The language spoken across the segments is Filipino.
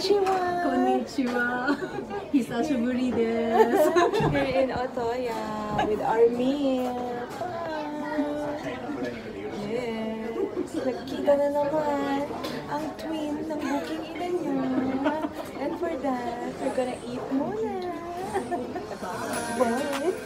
Konnichiwa! Konnichiwa! Hisashiburi desu! Here in Otoya with our meal. Yes! Nagkita na naman ang twin ng booking ina niya. And for that, we're gonna eat muna. Bye!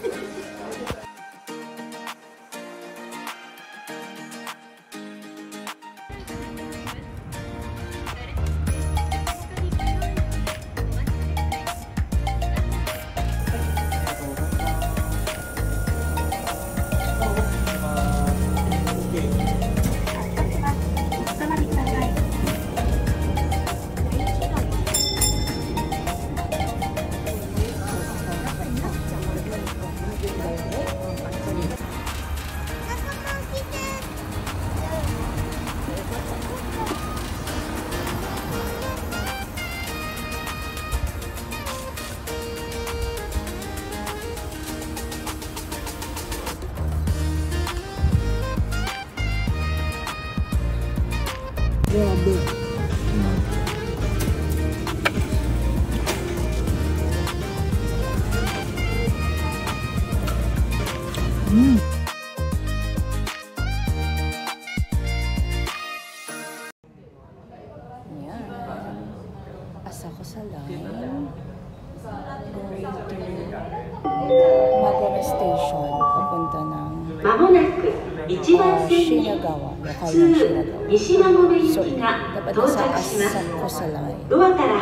Grabe. Yan. Asa ko sa line. Going to Magome Station. Papunta ng Shinagawa. Lokal ng Shinagawa. So, dapat nasa asa ko sa line. So, Magome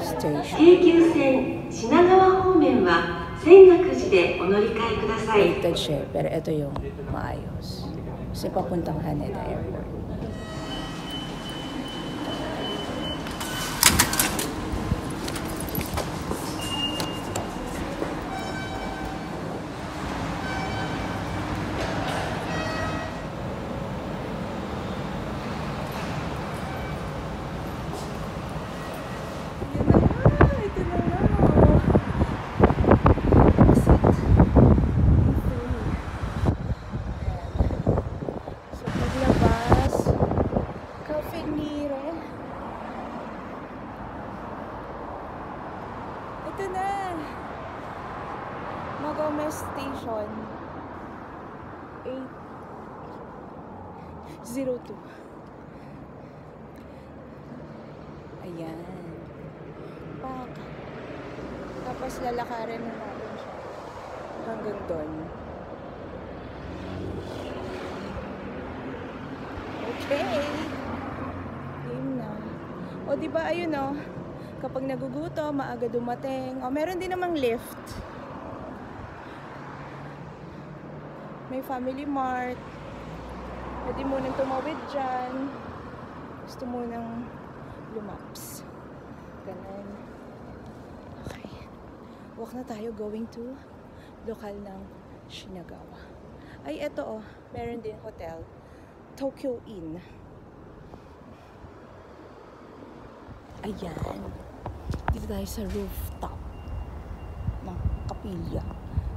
Station. Rated siya, pero ito yung maayos. Kasi papuntang Haneda Airport. Ito na! Magome Station 802. Ayan. Pak. Tapos lalakarin na natin siya hanggang doon. Okay. Game na. O diba ayun o. Kapag nagugutom, maaga dumating. O, meron din namang lift. May Family Mart. Pwede mo nang tumawid dyan. Gusto mo nang lumaps. Ganun. Okay. Walk na tayo going to lokal ng Shinagawa. Ay, eto meron din hotel. Tokyo Inn. Ayan. Dito tayo sa rooftop ng kapilya.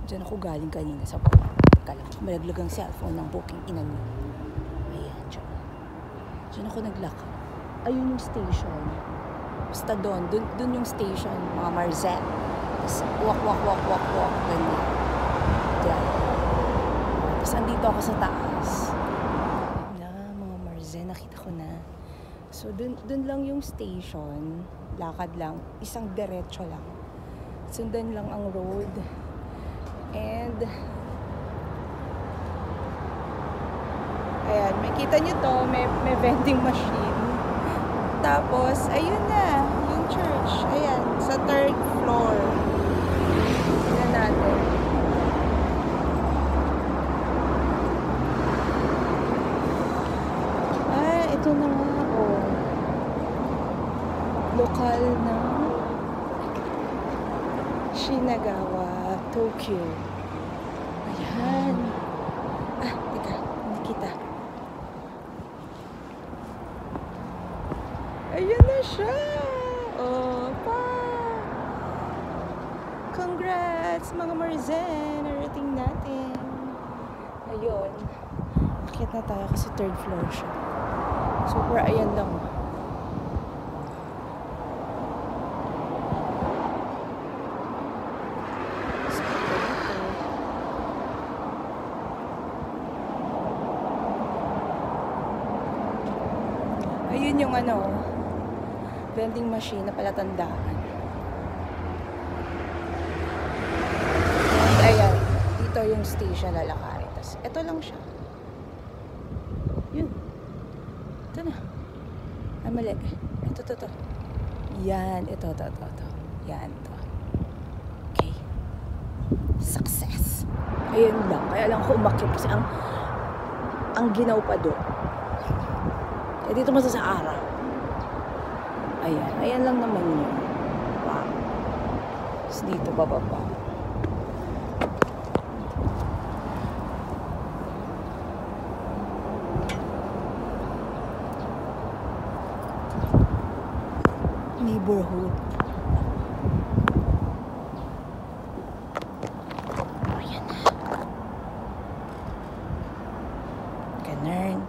Diyan ako galing kanina sa baba. Kala ko malaglag ang cellphone ng booking ina niya. Ayan, dyan. Diyan ako naglakad. Ayun yung station. Basta doon yung station, mga Marzen. Tapos walk. Ganyan. Diyan. Tapos andito ako sa taas. Mga Marzen, nakita ko na. So, dun lang yung station. Lakad lang. Isang diretso lang. Sundan lang ang road. And, ayan, makita nyo to, may vending machine. Tapos, ayun na, yung church. Ayan, sa 3rd floor. Tignan natin. Ito na nga. Lokal ng Shinagawa, Tokyo. Ayan. Teka, nakita. Ayan na siya. Pa. Congrats, mga Marzen. Narating natin. Ayun. Akit na tayo kasi 3rd floor siya. Super, ayan lang. yung ano, vending machine na palatandaan. And ayan, dito yung station lalakarin. Tapos, ito lang siya. Yun. Ito na. Ay, mali. Ito. Yan, ito. Yan, ito. Okay. Success. Ayun lang. Kaya lang ako umakyat kasi ang ginaw pa doon. Kaya dito masa sa araw. Ayan lang naman yun. Wow. Tapos dito bababa. Neighborhood. Ayan na. Ganun.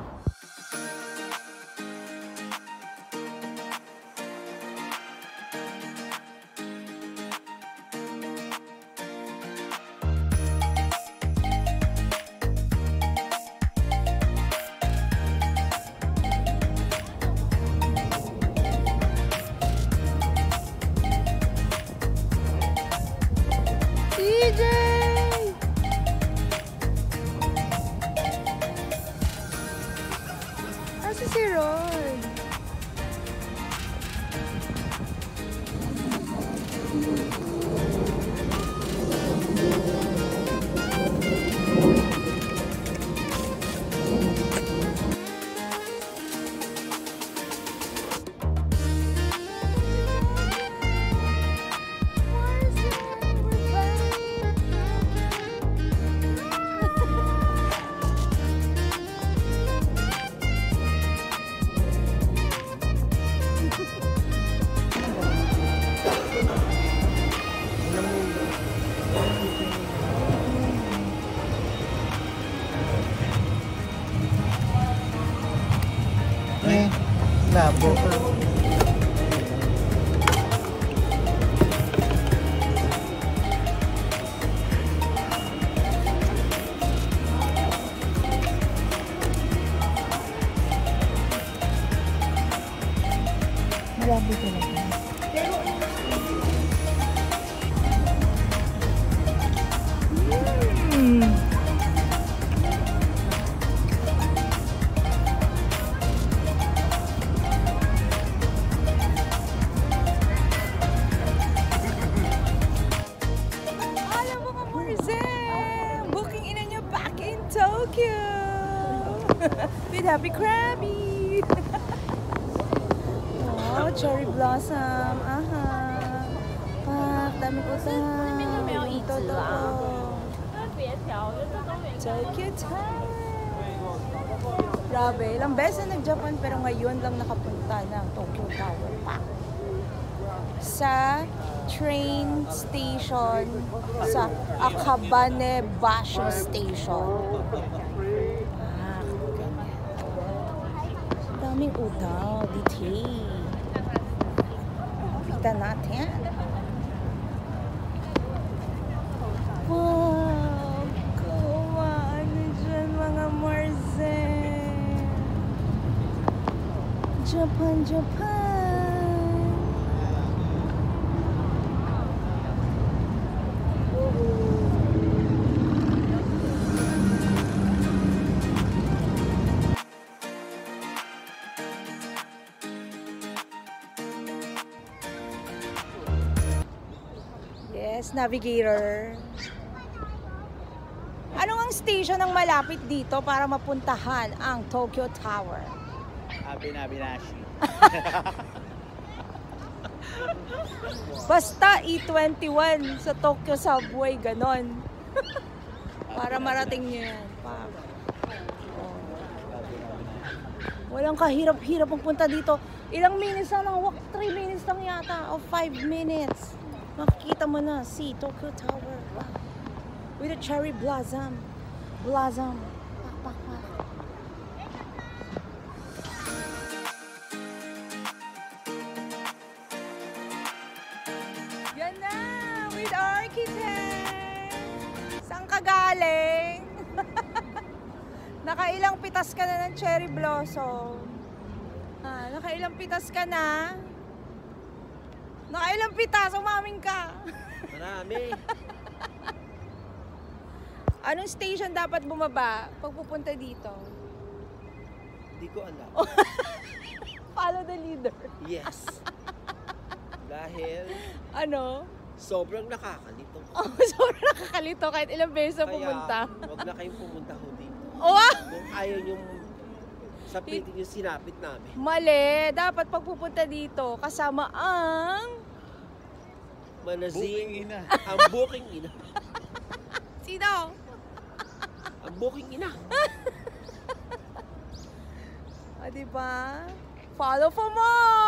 DJ! Asa si Ron? Labo. Marami talaga. Tokyo with Happy Krabby. Oh, cherry blossom. Aha. Pak, dami ko ta. Tokyo Tower. Grabe, ilang beses na nag-Japan pero ngayon lang nakapunta ng Tokyo Tower pa. Sa train station sa Akabanebashi Station. Daming utaw, detail. Kita natin. Wow! Kumaan na dyan mga Marzen. Japan. Yes, navigator. Ano ang station ang malapit dito para mapuntahan ang Tokyo Tower? Abinashi. Basta E21 sa Tokyo Subway, ganon. Para marating nyo yan. Oh. Walang kahirap-hirap ang punta dito. Ilang minutes lang ng walk? 3 minutes lang yata. O 5 minutes. Makikita mo na, see, Tokyo Tower. Wow. With a cherry blossom. Pak. Yan na, with architect. Saan ka galing? Nakailang pitas ka na ng cherry blossom. Nakailang pitas ka na? Nakailang pitas? Umamin ka. Marami. Anong station dapat bumaba pag pupunta dito? Hindi ko alam. Follow the leader. Yes. Dahil Ano? sobrang nakakalito. Oh, sobrang nakakalito kahit ilang beses na pumunta. Huwag na kayong pumunta ho dito. Oh, ah! Kung ayaw yung sapitin yung sinapit namin. Mali. Dapat pag pupunta dito, kasama ang... Manazing. Booking ina. Ang booking ina. Sino? Ang booking ina. O, diba? Follow for more!